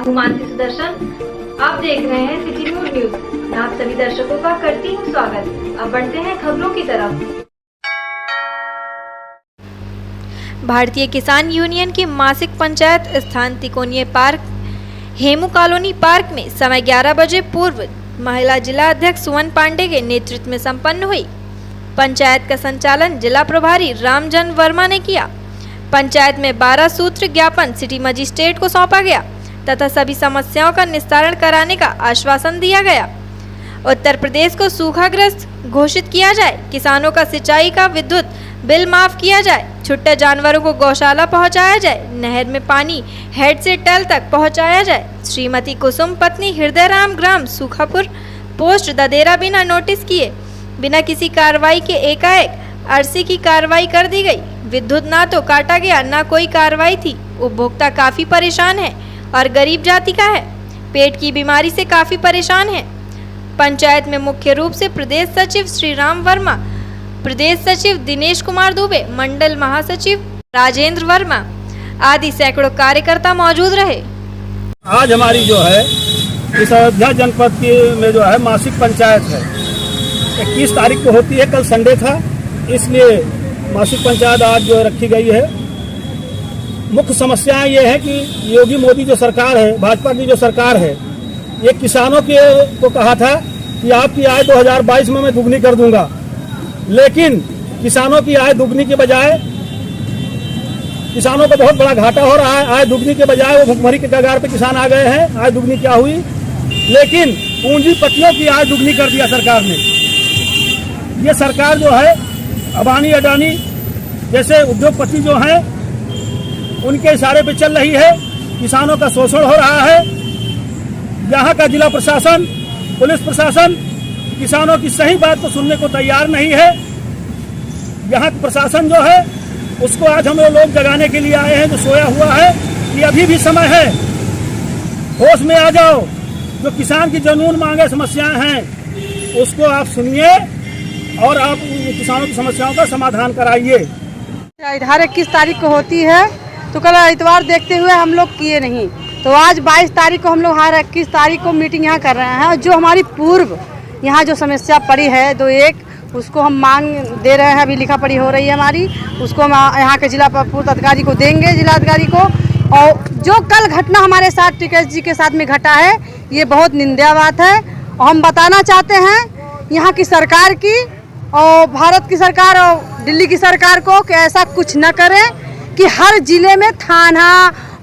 हूँ मानसी सुदर्शन। आप देख रहे हैं सिटी न्यूज। मैं आप सभी दर्शकों का करती हूँ स्वागत। अब बढ़ते हैं खबरों की तरफ। भारतीय किसान यूनियन की मासिक पंचायत स्थान Tikonia park Hemu colony park में समय 11 बजे पूर्व महिला जिला अध्यक्ष सुमन पांडे के नेतृत्व में संपन्न हुई। पंचायत का संचालन जिला प्रभारी रामजन वर्मा ने किया। पंचायत में 12 सूत्र ज्ञापन सिटी मजिस्ट्रेट को सौंपा गया तथा सभी समस्याओं का निस्तारण कराने का आश्वासन दिया गया। उत्तर प्रदेश को सूखाग्रस्त घोषित किया जाए, किसानों का सिंचाई का विद्युत बिल माफ किया जाए, छुट्टे जानवरों को गौशाला पहुंचाया जाए, नहर में पानी हेड से टेल तक पहुंचाया जाए। श्रीमती कुसुम पत्नी हृदयराम ग्राम सूखापुर पोस्ट ददेरा बिना नोटिस किए, बिना किसी कार्रवाई के एकाएक अरसी की कार्रवाई कर दी गई। विद्युत ना तो काटा गया, ना कोई कार्रवाई थी। उपभोक्ता काफी परेशान है और गरीब जाति का है, पेट की बीमारी से काफी परेशान है। पंचायत में मुख्य रूप से प्रदेश सचिव श्री राम वर्मा, प्रदेश सचिव दिनेश कुमार दुबे, मंडल महासचिव राजेंद्र वर्मा आदि सैकड़ों कार्यकर्ता मौजूद रहे। आज हमारी जो है इस अयोध्या जनपद की में जो है मासिक पंचायत है, 21 तारीख को होती है। कल संडे था, इसलिए मासिक पंचायत आज जो रखी गई है। मुख्य समस्याएं ये है कि योगी मोदी जो सरकार है, भाजपा की जो सरकार है, ये किसानों के को कहा था कि आपकी आय 2022 में मैं दुगनी कर दूंगा, लेकिन किसानों की आय दुगनी के बजाय किसानों को बहुत बड़ा घाटा हो रहा है। आय दुगनी के बजाय वो भुखमरी के कगार पे किसान आ गए हैं। आय दुगनी क्या हुई, लेकिन पूंजीपतियों की आय दुगनी कर दिया सरकार ने। ये सरकार जो है अबानी अडानी जैसे उद्योगपति जो हैं उनके इशारे पे चल रही है। किसानों का शोषण हो रहा है। यहाँ का जिला प्रशासन, पुलिस प्रशासन किसानों की सही बात को सुनने को तैयार नहीं है। यहाँ का प्रशासन जो है उसको आज हम लोग जगाने के लिए आए हैं, जो सोया हुआ है, कि अभी भी समय है, होश में आ जाओ। जो किसान की जनून मांगे समस्याएं हैं उसको आप सुनिए और आप किसानों की समस्याओं का समाधान कराइए। 21 तारीख को होती है, तो कल इतवार देखते हुए हम लोग किए नहीं, तो आज 22 तारीख को हम लोग 21 तारीख को मीटिंग यहाँ कर रहे हैं। और जो हमारी पूर्व यहाँ जो समस्या पड़ी है 2-1 उसको हम मांग दे रहे हैं। अभी लिखा पढ़ी हो रही है हमारी, उसको हम यहाँ के जिला पूर्व अधिकारी को देंगे, जिला अधिकारी को। और जो कल घटना हमारे साथ टिकैत जी के साथ में घटा है, ये बहुत निंदा बात है। और हम बताना चाहते हैं यहाँ की सरकार की और भारत की सरकार और दिल्ली की सरकार को कि ऐसा कुछ न करें कि हर जिले में थाना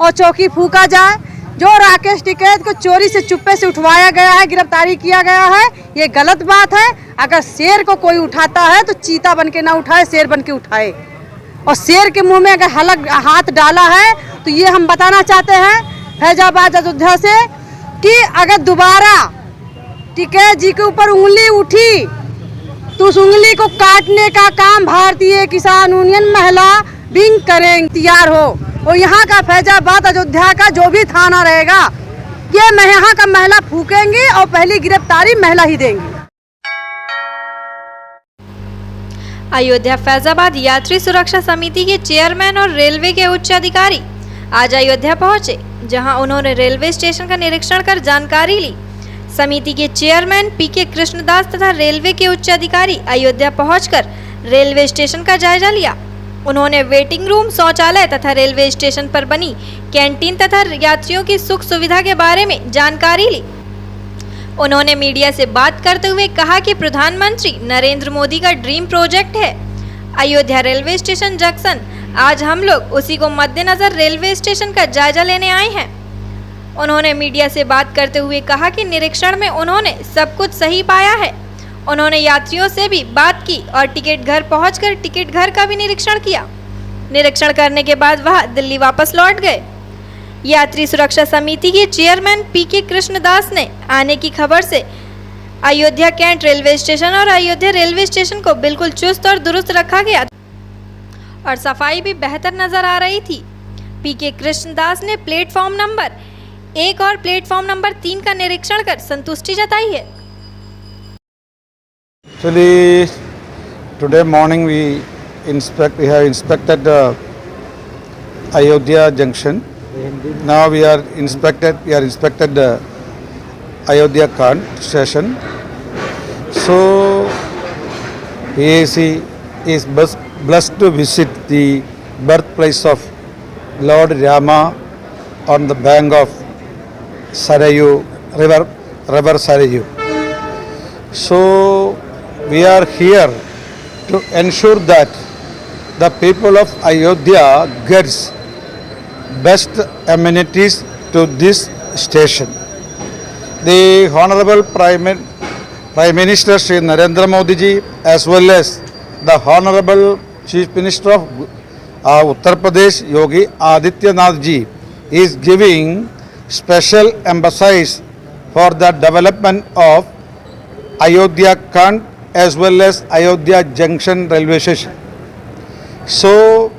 और चौकी फूका जाए। जो राकेश टिकैत को चोरी से चुप्पे से उठवाया गया है, गिरफ्तारी किया गया है, ये गलत बात है। अगर शेर को कोई उठाता है तो चीता बन के ना उठाए, शेर बन के उठाए। और शेर के मुंह में अगर हलक हाथ डाला है तो ये हम बताना चाहते हैं फैजाबाद अयोध्या से कि अगर दोबारा टिकैत जी के ऊपर उंगली उठी तो उस उंगली को काटने का काम भारतीय किसान यूनियन महिला विंग करेंगे, तैयार हो। और यहाँ का फैजाबाद अयोध्या का जो भी थाना रहेगा, ये यहाँ का महिला फूकेंगी और पहली गिरफ्तारी महिला ही देंगी। अयोध्या फैजाबाद यात्री सुरक्षा समिति के चेयरमैन और रेलवे के उच्च अधिकारी आज अयोध्या पहुंचे, जहां उन्होंने रेलवे स्टेशन का निरीक्षण कर जानकारी ली। समिति के चेयरमैन पीके कृष्णदास तथा रेलवे के उच्च अधिकारी अयोध्या पहुंचकर रेलवे स्टेशन का जायजा लिया। उन्होंने वेटिंग रूम, शौचालय तथा रेलवे स्टेशन पर बनी कैंटीन तथा यात्रियों की सुख सुविधा के बारे में जानकारी ली। उन्होंने मीडिया से बात करते हुए कहा कि प्रधानमंत्री नरेंद्र मोदी का ड्रीम प्रोजेक्ट है अयोध्या रेलवे स्टेशन जंक्शन। आज हम लोग उसी को मद्देनजर रेलवे स्टेशन का जायजा लेने आए हैं। उन्होंने मीडिया से बात करते हुए कहा कि निरीक्षण में उन्होंने सब कुछ सही पाया है। उन्होंने यात्रियों से भी बात की और टिकट घर पहुंचकर टिकट घर का भी निरीक्षण किया। निरीक्षण करने के बाद वह दिल्ली वापस लौट गए। यात्री सुरक्षा समिति के चेयरमैन पीके कृष्णदास ने आने की खबर से अयोध्या कैंट रेलवे स्टेशन और अयोध्या रेलवे स्टेशन को बिल्कुल चुस्त और दुरुस्त रखा गया और सफाई भी बेहतर नजर आ रही थी। पीके कृष्णदास ने प्लेटफॉर्म नंबर 1 और प्लेटफॉर्म नंबर 3 का निरीक्षण कर संतुष्टि जताई है। Actually, today morning we have inspected the Ayodhya junction Now we are inspected Ayodhya Kant station. So PAC is blessed to visit the birthplace of Lord Rama on the bank of Sarayu river Sarayu. So we are here to ensure that the people of Ayodhya gets best amenities to this station. The Honorable Prime Minister Shri Narendra Modi ji as well as the Honorable Chief Minister of Uttar Pradesh Yogi Adityanath ji is giving special emphasis for the development of Ayodhya Kant as well as Ayodhya Junction railway station. So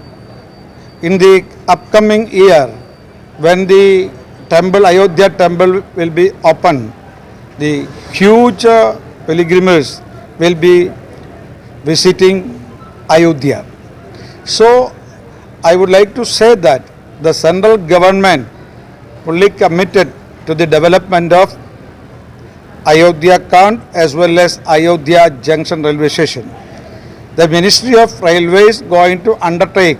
in the upcoming year, when the temple, Ayodhya temple will be open, the huge pilgrims will be visiting Ayodhya. So I would like to say that the central government fully committed to the development of Ayodhya Kant as well as Ayodhya Junction railway station. The Ministry of Railways is going to undertake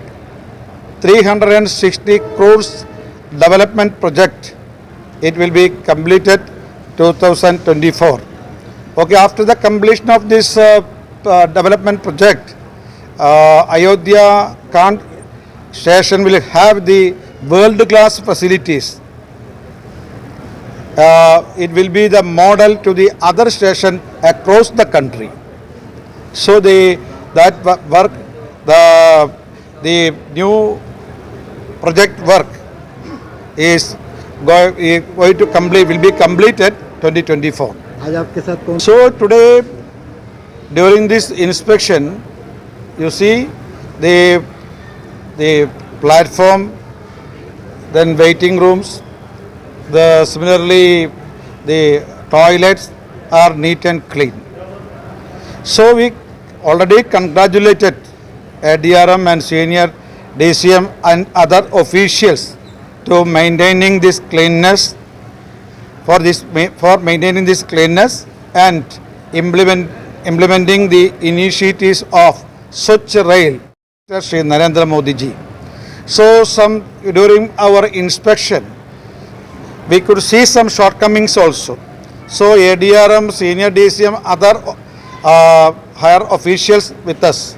360 crores development project. It will be completed 2024. Okay, after the completion of this development project, Ayodhya Kant station will have the world-class facilities. It will be the model to the other station across the country. So the new project work is going to complete, will be completed 2024. आज आपके साथ कौन? So today during this inspection, you see the platform, then waiting rooms, similarly the toilets are neat and clean. So we already congratulated ADRM and senior DCM and other officials to maintaining this cleanness, for maintaining this cleanness and implementing the initiatives of Swachh Rail, Shri Narendra Modi ji. So during our inspection, we could see some shortcomings also. So ADRM, senior DCM, other higher officials with us.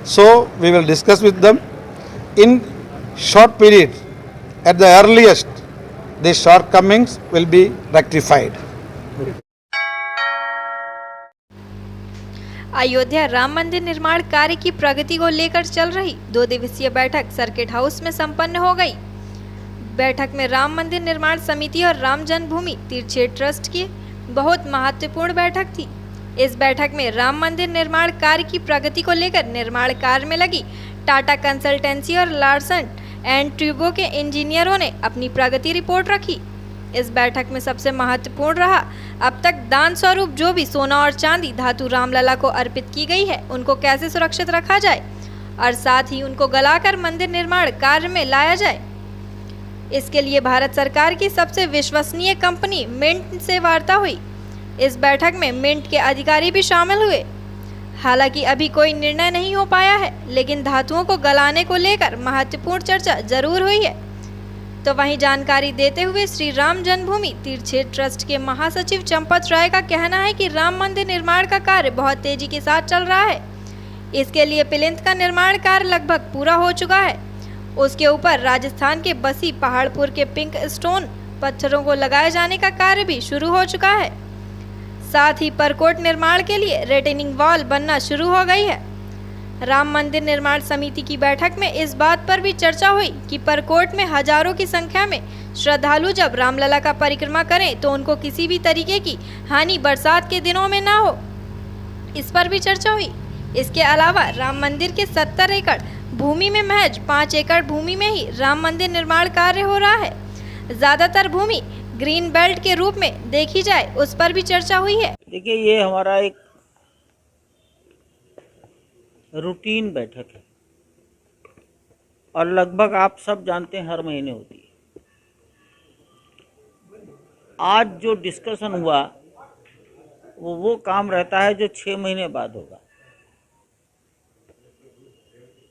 So we will discuss with them in short period. At the earliest, the shortcomings will be rectified. Ayodhya Ram मंदिर निर्माण कार्य की प्रगति को लेकर चल रही 2 दिवसीय बैठक सर्किट हाउस में संपन्न हो गई। बैठक में राम मंदिर निर्माण समिति और राम जन्मभूमि तीर्थ क्षेत्र ट्रस्ट की बहुत महत्वपूर्ण बैठक थी। इस बैठक में राम मंदिर निर्माण कार्य की प्रगति को लेकर निर्माण कार्य में लगी टाटा कंसल्टेंसी और लार्सन एंड ट्यूबो के इंजीनियरों ने अपनी प्रगति रिपोर्ट रखी। इस बैठक में सबसे महत्वपूर्ण रहा अब तक दान स्वरूप जो भी सोना और चांदी धातु रामलला को अर्पित की गई है उनको कैसे सुरक्षित रखा जाए और साथ ही उनको गलाकर मंदिर निर्माण कार्य में लाया जाए। इसके लिए भारत सरकार की सबसे विश्वसनीय कंपनी मिंट से वार्ता हुई। इस बैठक में मिंट के अधिकारी भी शामिल हुए। हालांकि अभी कोई निर्णय नहीं हो पाया है, लेकिन धातुओं को गलाने को लेकर महत्वपूर्ण चर्चा जरूर हुई है। तो वहीं जानकारी देते हुए श्री राम जन्मभूमि तीर्थ क्षेत्र ट्रस्ट के महासचिव चंपत राय का कहना है कि राम मंदिर निर्माण का कार्य बहुत तेजी के साथ चल रहा है। इसके लिए प्लिंथ का निर्माण कार्य लगभग पूरा हो चुका है। उसके ऊपर राजस्थान के बसी पहाड़पुर के पिंक स्टोन पत्थरों को लगाए जाने का कार्य भी शुरू हो चुका है। साथ ही परकोट निर्माण के लिए रिटेनिंग वॉल बनना शुरू हो गई है। राम मंदिर निर्माण समिति की बैठक में इस बात पर भी चर्चा हुई कि परकोट में हजारों की संख्या में श्रद्धालु जब रामलला का परिक्रमा करें तो उनको किसी भी तरीके की हानि बरसात के दिनों में ना हो, इस पर भी चर्चा हुई। इसके अलावा राम मंदिर के 70 एकड़ भूमि में महज 5 एकड़ भूमि में ही राम मंदिर निर्माण कार्य हो रहा है। ज्यादातर भूमि ग्रीन बेल्ट के रूप में देखी जाए उस पर भी चर्चा हुई है। देखिए, ये हमारा एक रूटीन बैठक है और लगभग आप सब जानते हैं हर महीने होती है। आज जो डिस्कशन हुआ वो काम रहता है जो 6 महीने बाद होगा।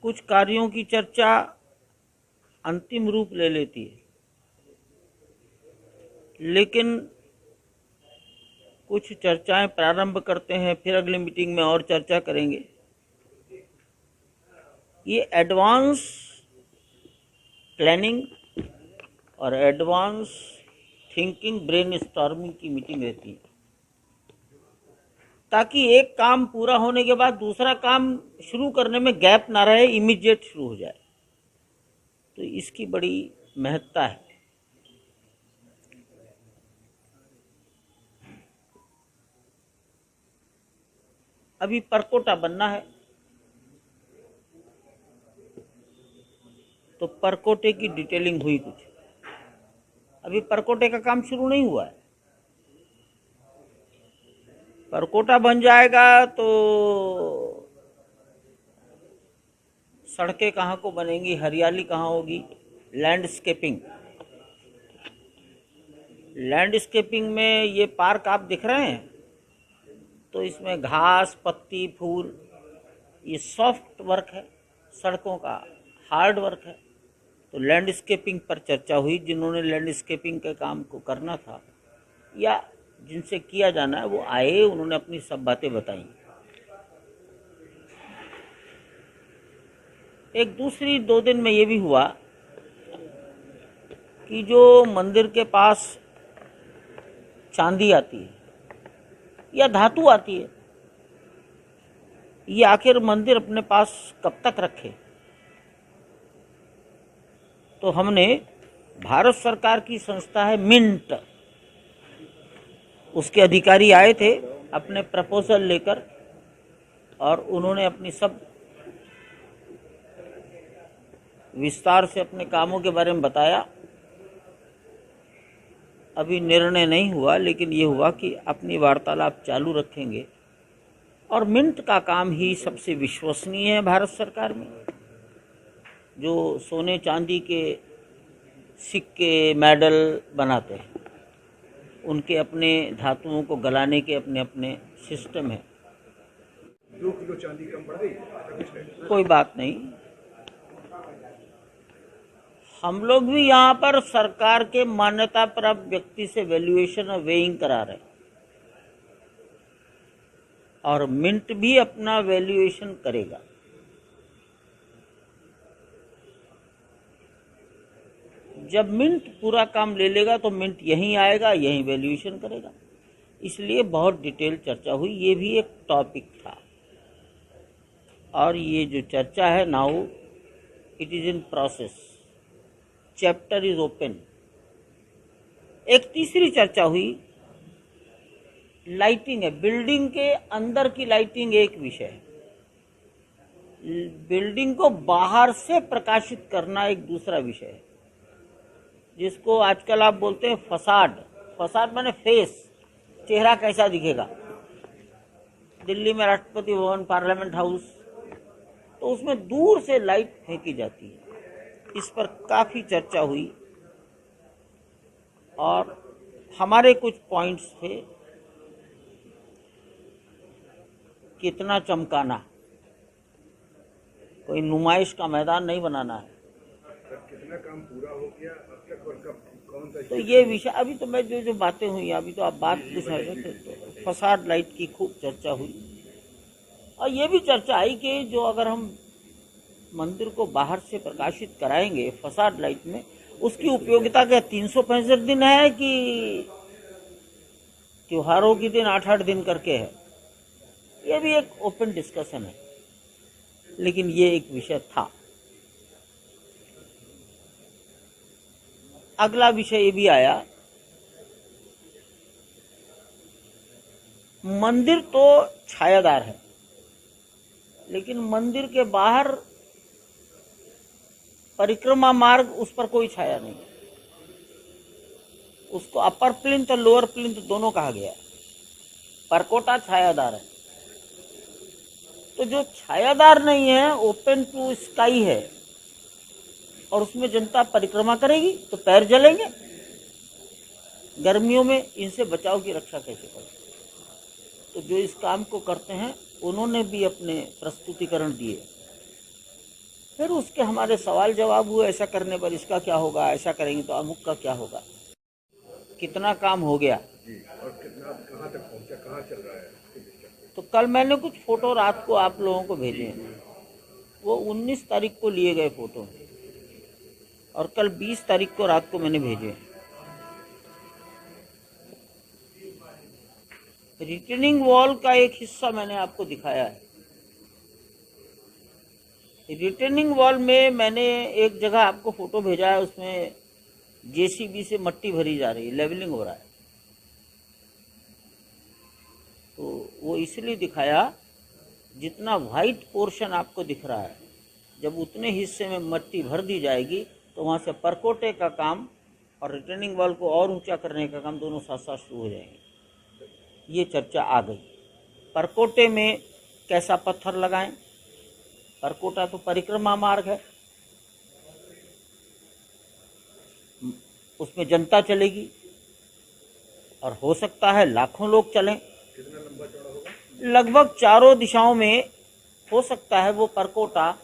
कुछ कार्यों की चर्चा अंतिम रूप ले लेती है, लेकिन कुछ चर्चाएं प्रारंभ करते हैं, फिर अगली मीटिंग में और चर्चा करेंगे। ये एडवांस प्लानिंग और एडवांस थिंकिंग, ब्रेनस्टॉर्मिंग की मीटिंग रहती है, ताकि एक काम पूरा होने के बाद दूसरा काम शुरू करने में गैप ना रहे, इमीडिएट शुरू हो जाए। तो इसकी बड़ी महत्ता है। अभी परकोटा बनना है, तो परकोटे की डिटेलिंग हुई कुछ। अभी परकोटे का काम शुरू नहीं हुआ है। परकोटा बन जाएगा तो सड़कें कहाँ को बनेंगी, हरियाली कहाँ होगी, लैंडस्केपिंग में ये पार्क आप दिख रहे हैं, तो इसमें घास, पत्ती, फूल, ये सॉफ्ट वर्क है, सड़कों का हार्ड वर्क है। तो लैंडस्केपिंग पर चर्चा हुई। जिन्होंने लैंडस्केपिंग के काम को करना था या जिनसे किया जाना है वो आए, उन्होंने अपनी सब बातें बताई। एक दूसरी 2 दिन में ये भी हुआ कि जो मंदिर के पास चांदी आती है या धातु आती है, ये आखिर मंदिर अपने पास कब तक रखे। तो हमने, भारत सरकार की संस्था है मिंट, उसके अधिकारी आए थे अपने प्रपोजल लेकर, और उन्होंने अपनी सब विस्तार से अपने कामों के बारे में बताया। अभी निर्णय नहीं हुआ, लेकिन ये हुआ कि अपनी वार्तालाप चालू रखेंगे। और मिंट का काम ही सबसे विश्वसनीय है भारत सरकार में। जो सोने चांदी के सिक्के, मेडल बनाते हैं, उनके अपने धातुओं को गलाने के अपने अपने सिस्टम है। 2 किलो चांदी कम पड़ गई, कोई बात नहीं। हम लोग भी यहाँ पर सरकार के मान्यता प्राप्त व्यक्ति से वैल्यूएशन और वेइंग करा रहे हैं, और मिंट भी अपना वैल्यूएशन करेगा। जब मिंट पूरा काम ले लेगा तो मिंट यहीं आएगा, यहीं वैल्यूएशन करेगा। इसलिए बहुत डिटेल चर्चा हुई। ये भी एक टॉपिक था, और ये जो चर्चा है now it is in process, chapter is open. एक तीसरी चर्चा हुई, लाइटिंग है। बिल्डिंग के अंदर की लाइटिंग एक विषय है, बिल्डिंग को बाहर से प्रकाशित करना एक दूसरा विषय है, जिसको आजकल आप बोलते हैं फसाड। फसाड माने फेस, चेहरा कैसा दिखेगा। दिल्ली में राष्ट्रपति भवन, पार्लियामेंट हाउस, तो उसमें दूर से लाइट फेंकी जाती है। इस पर काफी चर्चा हुई, और हमारे कुछ पॉइंट्स थे। कितना चमकाना, कोई नुमाइश का मैदान नहीं बनाना है। कितना काम पूरा हो गया अब तक और कब, कौन सा? तो ये विषय अभी तो मैं जो बातें हुई, अभी तो आप बात पूछ रहे थे, तो फसाड लाइट की खूब चर्चा हुई। और ये भी चर्चा आई कि जो अगर हम मंदिर को बाहर से प्रकाशित कराएंगे फसाड लाइट में, उसकी उपयोगिता क्या 365 दिन है कि त्योहारों के दिन 8-8 दिन करके है। ये भी एक ओपन डिस्कशन है, लेकिन ये एक विषय था। अगला विषय ये भी आया, मंदिर तो छायादार है, लेकिन मंदिर के बाहर परिक्रमा मार्ग, उस पर कोई छाया नहीं। उसको अपर प्लिंथ और लोअर प्लिंथ दोनों कहा गया। परकोटा छायादार है, तो जो छायादार नहीं है, ओपन टू स्काई है, और उसमें जनता परिक्रमा करेगी तो पैर जलेंगे। गर्मियों में इनसे बचाव की रक्षा कैसे करें। तो जो इस काम को करते हैं उन्होंने भी अपने प्रस्तुतिकरण दिए, फिर उसके हमारे सवाल जवाब हुए, ऐसा करने पर इसका क्या होगा, ऐसा करेंगे तो अमुक का क्या होगा। कितना काम हो गया और कितना कहाँ तक पहुँचा, कहाँ चल रहा है। तो कल मैंने कुछ फोटो रात को आप लोगों को भेजे हैं, वो 19 तारीख को लिए गए फोटो हैं और कल 20 तारीख को रात को मैंने भेजे हैं। रिटर्निंग वॉल का एक हिस्सा मैंने आपको दिखाया है। रिटर्निंग वॉल में मैंने एक जगह आपको फोटो भेजा है, उसमें जेसीबी से मट्टी भरी जा रही है, लेवलिंग हो रहा है। तो वो इसलिए दिखाया, जितना वाइट पोर्शन आपको दिख रहा है, जब उतने हिस्से में मट्टी भर दी जाएगी तो वहाँ से परकोटे का काम और रिटर्निंग वॉल को और ऊंचा करने का काम दोनों साथ साथ शुरू हो जाएंगे। ये चर्चा आ गई। परकोटे में कैसा पत्थर लगाएं, परकोटा तो परिक्रमा मार्ग है, उसमें जनता चलेगी और हो सकता है लाखों लोग चलें। कितना लंबा चौड़ा होगा? लगभग चारों दिशाओं में हो सकता है वो परकोटा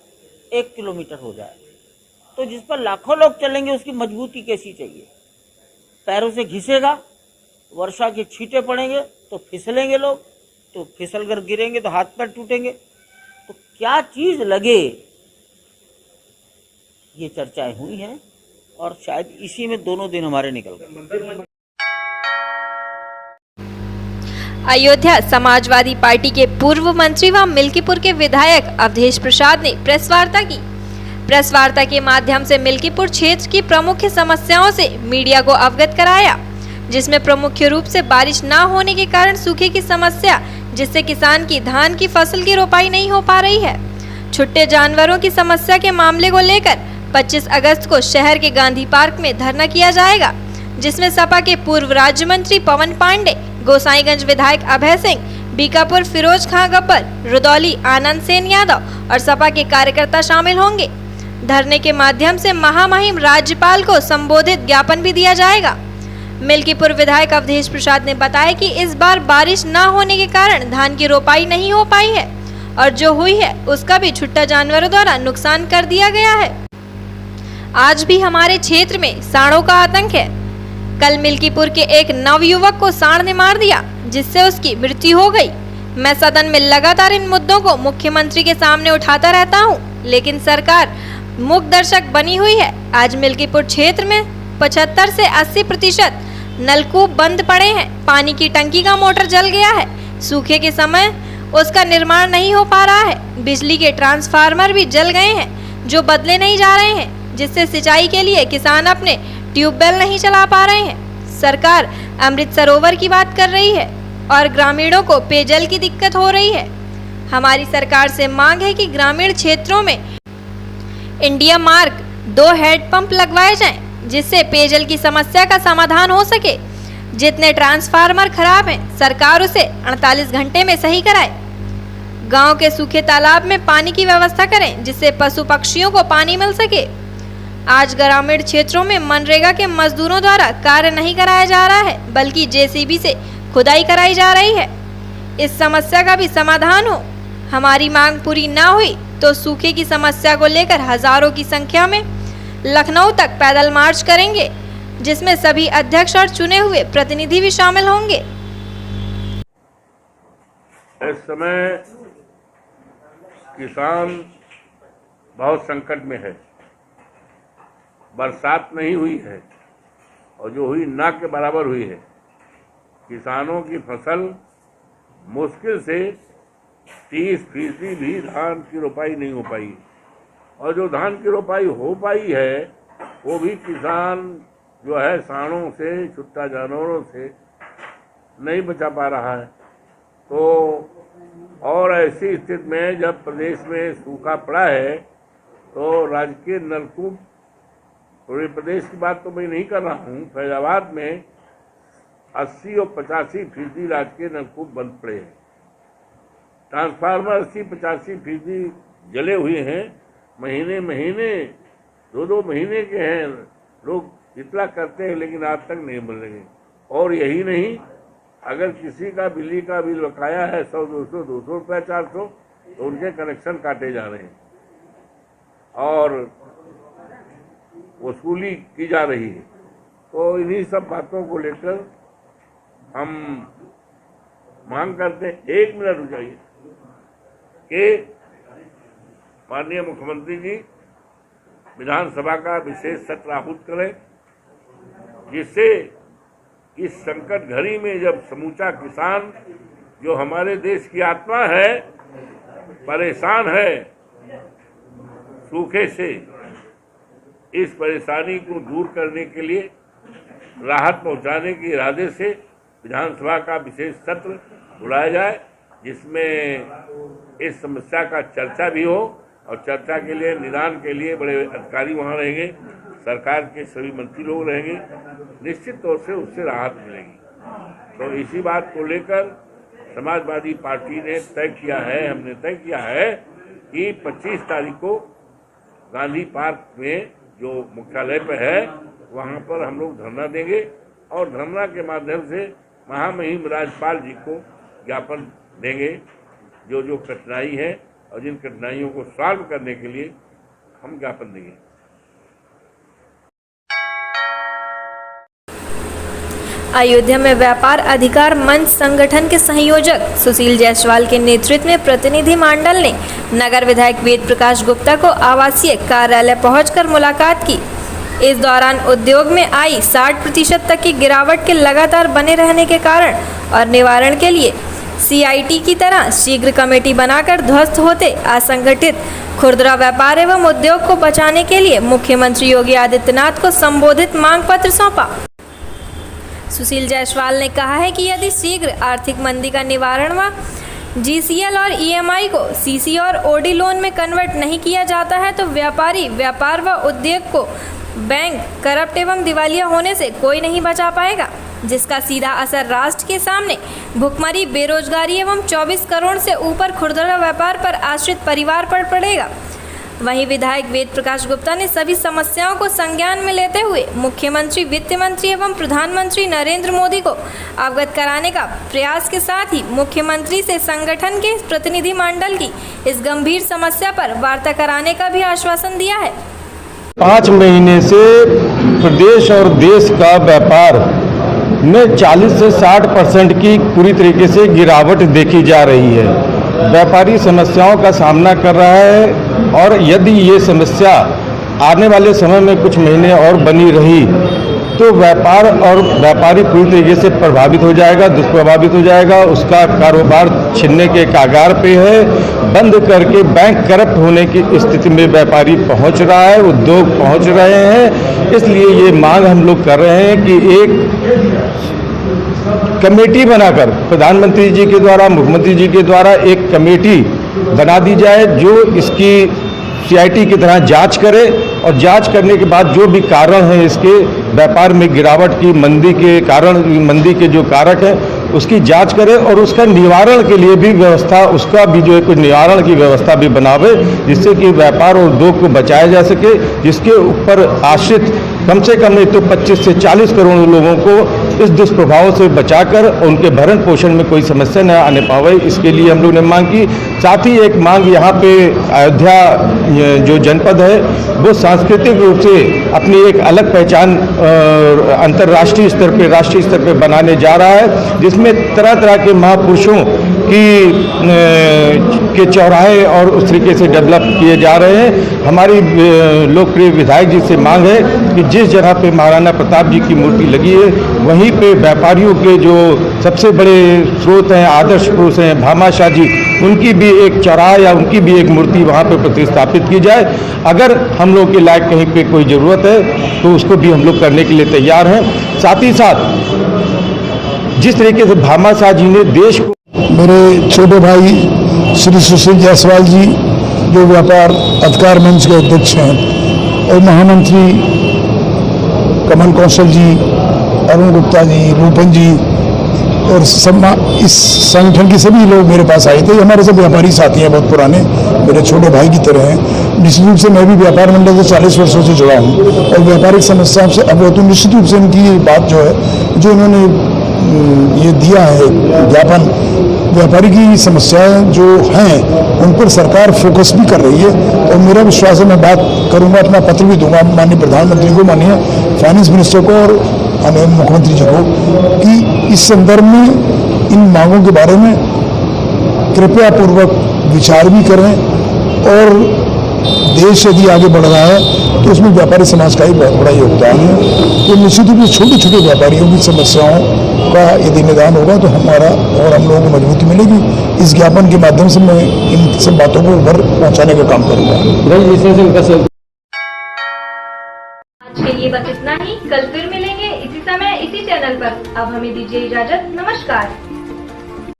1 किलोमीटर हो जाए। तो जिस पर लाखों लोग चलेंगे उसकी मजबूती कैसी चाहिए। पैरों से घिसेगा, वर्षा के छींटे पड़ेंगे तो फिसलेंगे लोग, तो फिसल कर गिरेंगे तो हाथ पैर टूटेंगे। तो क्या चीज लगे, ये चर्चाएं हुई हैं और शायद इसी में दोनों दिन हमारे निकल गए। अयोध्या समाजवादी पार्टी के पूर्व मंत्री व मिल्कीपुर के विधायक अवधेश प्रसाद ने प्रेस वार्ता की। प्रेस वार्ता के माध्यम से मिल्कीपुर क्षेत्र की प्रमुख समस्याओं से मीडिया को अवगत कराया, जिसमें प्रमुख रूप से बारिश न होने के कारण सूखे की समस्या, जिससे किसान की धान की फसल की रोपाई नहीं हो पा रही है। छुट्टे जानवरों की समस्या के मामले को लेकर 25 अगस्त को शहर के गांधी पार्क में धरना किया जाएगा, जिसमें सपा के पूर्व राज्य मंत्री पवन पांडे, गोसाईगंज विधायक अभय सिंह, बीकापुर फिरोज खां गब्बर, रुदौली आनंद सेन यादव और सपा के कार्यकर्ता शामिल होंगे। धरने के माध्यम से महामहिम राज्यपाल को संबोधित ज्ञापन भी दिया जाएगा। मिल्कीपुर विधायक अवधेश प्रसाद ने बताया कि इस बार बारिश न होने के कारण धान की रोपाई नहीं हो पाई है और जो हुई है उसका भी छुट्टा जानवरों द्वारा नुकसान कर दिया गया है। आज भी हमारे क्षेत्र में सांडों का आतंक है। कल मिल्कीपुर के एक नवयुवक को सांड ने मार दिया, जिससे उसकी मृत्यु हो गई। मैं सदन में लगातार इन मुद्दों को मुख्यमंत्री के सामने उठाता रहता हूं, लेकिन सरकार मूक दर्शक बनी हुई है। आज मिल्कीपुर क्षेत्र में 75 से 80% नलकूप बंद पड़े हैं। पानी की टंकी का मोटर जल गया है। सूखे के समय उसका निर्माण नहीं हो पा रहा है। बिजली के ट्रांसफार्मर भी जल गए हैं, जो बदले नहीं जा रहे हैं, जिससे सिंचाई के लिए किसान अपने ट्यूबवेल नहीं चला पा रहे हैं। सरकार अमृत सरोवर की बात कर रही है और ग्रामीणों को पेयजल की दिक्कत हो रही है। हमारी सरकार से मांग है कि ग्रामीण क्षेत्रों में इंडिया मार्क 2 हैंडपंप लगवाए जाएं, जिससे पेयजल की समस्या का समाधान हो सके। जितने ट्रांसफार्मर खराब हैं, सरकार उसे 48 घंटे में सही कराए। गांव के सूखे तालाब में पानी की व्यवस्था करें, जिससे पशु पक्षियों को पानी मिल सके। आज ग्रामीण क्षेत्रों में मनरेगा के मजदूरों द्वारा कार्य नहीं कराया जा रहा है, बल्कि जेसीबी से खुदाई कराई जा रही है। इस समस्या का भी समाधान हो। हमारी मांग पूरी ना हुई तो सूखे की समस्या को लेकर हजारों की संख्या में लखनऊ तक पैदल मार्च करेंगे, जिसमें सभी अध्यक्ष और चुने हुए प्रतिनिधि भी शामिल होंगे। इस समय किसान बहुत संकट में है। बरसात नहीं हुई है और जो हुई ना के बराबर हुई है। किसानों की फसल मुश्किल से 30% भी धान की रोपाई नहीं हो पाई और जो धान की रोपाई हो पाई है वो भी किसान जो है सांडों से, छुट्टा जानवरों से नहीं बचा पा रहा है। तो और ऐसी स्थिति में जब प्रदेश में सूखा पड़ा है तो राजकीय नलकूप, पूरे प्रदेश की बात तो मैं नहीं कर रहा हूँ, फैजाबाद में 80 और 85% राजकीय नलकूप बंद पड़े हैं। ट्रांसफार्मर 80-85% जले हुए हैं। महीने 2-2 महीने के हैं। लोग इतना करते हैं लेकिन आज तक नहीं मिल रहे। और यही नहीं, अगर किसी का बिजली का बिल बकाया है 100, 200, 200 रुपये, 400, तो उनके कनेक्शन काटे जा रहे हैं और वसूली की जा रही है। तो इन्हीं सब बातों को लेकर हम मांग करते हैं, 1 मिनट रुक जाइए, कि माननीय मुख्यमंत्री जी विधानसभा का विशेष सत्र आहूत करें, जिससे इस संकट घड़ी में जब समूचा किसान, जो हमारे देश की आत्मा है, परेशान है सूखे से, इस परेशानी को दूर करने के लिए, राहत पहुंचाने के इरादे से विधानसभा का विशेष सत्र बुलाया जाए, जिसमें इस समस्या का चर्चा भी हो और चर्चा के लिए, निदान के लिए बड़े अधिकारी वहां रहेंगे, सरकार के सभी मंत्री लोग रहेंगे, निश्चित तौर से उससे राहत मिलेगी। तो इसी बात को लेकर समाजवादी पार्टी ने तय किया है, हमने तय किया है कि 25 तारीख को गांधी पार्क में जो मुख्यालय पे है, वहां पर हम लोग धरना देंगे और धरना के माध्यम से महामहिम राज्यपाल जी को ज्ञापन देंगे, जो जो कठिनाई है और जिन कठिनाइयों को सॉल्व करने के लिए हम ज्ञापन देंगे। अयोध्या में व्यापार अधिकार मंच संगठन के संयोजक सुशील जायसवाल के नेतृत्व में प्रतिनिधि मंडल ने नगर विधायक वेद प्रकाश गुप्ता को आवासीय कार्यालय पहुंचकर मुलाकात की। इस दौरान उद्योग में आई 60% तक की गिरावट के लगातार बने रहने के कारण और निवारण के लिए CIT की तरह शीघ्र कमेटी बनाकर ध्वस्त होते असंगठित खुदरा व्यापार एवं उद्योग को बचाने के लिए मुख्यमंत्री योगी आदित्यनाथ को संबोधित मांग पत्र सौंपा। सुशील जायसवाल ने कहा है कि यदि शीघ्र आर्थिक मंदी का निवारण व GCL और EMI को CC और OD लोन में कन्वर्ट नहीं किया जाता है तो व्यापारी व्यापार व उद्योग को बैंक करप्ट एवं दिवालिया होने से कोई नहीं बचा पाएगा, जिसका सीधा असर राष्ट्र के सामने भुखमरी, बेरोजगारी एवं 24 करोड़ से ऊपर खुदरा व्यापार पर आश्रित परिवार पर पड़ेगा। वहीं विधायक वेद प्रकाश गुप्ता ने सभी समस्याओं को संज्ञान में लेते हुए मुख्यमंत्री, वित्त मंत्री एवं प्रधानमंत्री नरेंद्र मोदी को अवगत कराने का प्रयास के साथ ही मुख्यमंत्री से संगठन के प्रतिनिधि मंडल की इस गंभीर समस्या पर वार्ता कराने का भी आश्वासन दिया है। 5 महीने से प्रदेश और देश का व्यापार में 40 से 60% की पूरी तरीके से गिरावट देखी जा रही है। व्यापारी समस्याओं का सामना कर रहा है और यदि ये समस्या आने वाले समय में कुछ महीने और बनी रही तो व्यापार और व्यापारी पूरी तरीके से प्रभावित हो जाएगा, दुष्प्रभावित हो जाएगा, उसका कारोबार छिनने के कागार पे है, बंद करके बैंक करप्ट होने की स्थिति में व्यापारी पहुंच रहा है, उद्योग पहुंच रहे हैं। इसलिए ये मांग हम लोग कर रहे हैं कि एक कमेटी बनाकर प्रधानमंत्री जी के द्वारा, मुख्यमंत्री जी के द्वारा एक कमेटी बना दी जाए जो इसकी CIT की तरह जांच करे और जांच करने के बाद जो भी कारण है इसके व्यापार में गिरावट की, मंदी के कारण, मंदी के जो कारक हैं उसकी जांच करे और उसका निवारण के लिए भी व्यवस्था, उसका भी जो है कुछ निवारण की व्यवस्था भी बनावे, जिससे कि व्यापार और उद्योग को बचाया जा सके, जिसके ऊपर आश्रित कम से कम नहीं तो 25 से 40 करोड़ लोगों को इस दुष्प्रभाव से बचाकर उनके भरण पोषण में कोई समस्या न आने पावे, इसके लिए हम लोग ने मांग की। साथ ही एक मांग यहाँ पे अयोध्या जो जनपद है वो सांस्कृतिक रूप से अपनी एक अलग पहचान अंतर्राष्ट्रीय स्तर पे, राष्ट्रीय स्तर पे बनाने जा रहा है, जिसमें तरह तरह के महापुरुषों के चौराहे और उस तरीके से डेवलप किए जा रहे हैं। हमारी लोकप्रिय विधायक जी से मांग है कि जिस जगह पे महाराणा प्रताप जी की मूर्ति लगी है वहीं पे व्यापारियों के जो सबसे बड़े स्रोत हैं, आदर्श पुरुष हैं, भामाशाह जी, उनकी भी एक चौराहा या उनकी भी एक मूर्ति वहाँ पे प्रतिस्थापित की जाए। अगर हम लोग के लायक कहीं पे कोई ज़रूरत है तो उसको भी हम लोग करने के लिए तैयार हैं। साथ ही साथ जिस तरीके से भामाशाह जी ने देश को, मेरे छोटे भाई श्री सुशील जायसवाल जी जो व्यापार अधिकार मंच के अध्यक्ष हैं और महामंत्री कमल कौशल जी, अरुण गुप्ता जी, रूपन जी और सब इस संगठन के सभी लोग मेरे पास आए थे। हमारे सब व्यापारी साथी हैं, बहुत पुराने, मेरे छोटे भाई की तरह हैं। निश्चित रूप से मैं भी व्यापार मंडल से 40 वर्षों से जुड़ा हूँ और व्यापारिक समस्याओं से अवगत हूँ। निश्चित रूप से इनकी बात जो है, जो इन्होंने ये दिया है ज्ञापन, व्यापारी की समस्याएं जो हैं उन पर सरकार फोकस भी कर रही है और मेरा विश्वास है, मैं बात करूंगा, अपना पत्र भी दूंगा माननीय प्रधानमंत्री को, माननीय फाइनेंस मिनिस्टर को और मुख्यमंत्री जी को, कि इस संदर्भ में इन मांगों के बारे में कृपया पूर्वक विचार भी करें और देश यदि आगे बढ़ रहा है तो उसमें व्यापारी समाज का ही बहुत बड़ा योगदान है। तो निश्चित रूप से छोटे छोटे व्यापारियों की समस्याओं का यदि निदान होगा तो हमारा और हम लोगों को मजबूती मिलेगी। इस ज्ञापन के माध्यम से मैं इन सब बातों को ऊपर पहुंचाने का काम करूंगा। आज के लिए बस इतना ही। कल फिर मिलेंगे इसी समय इसी चैनल पर। अब हमें दीजिए इजाजत। नमस्कार।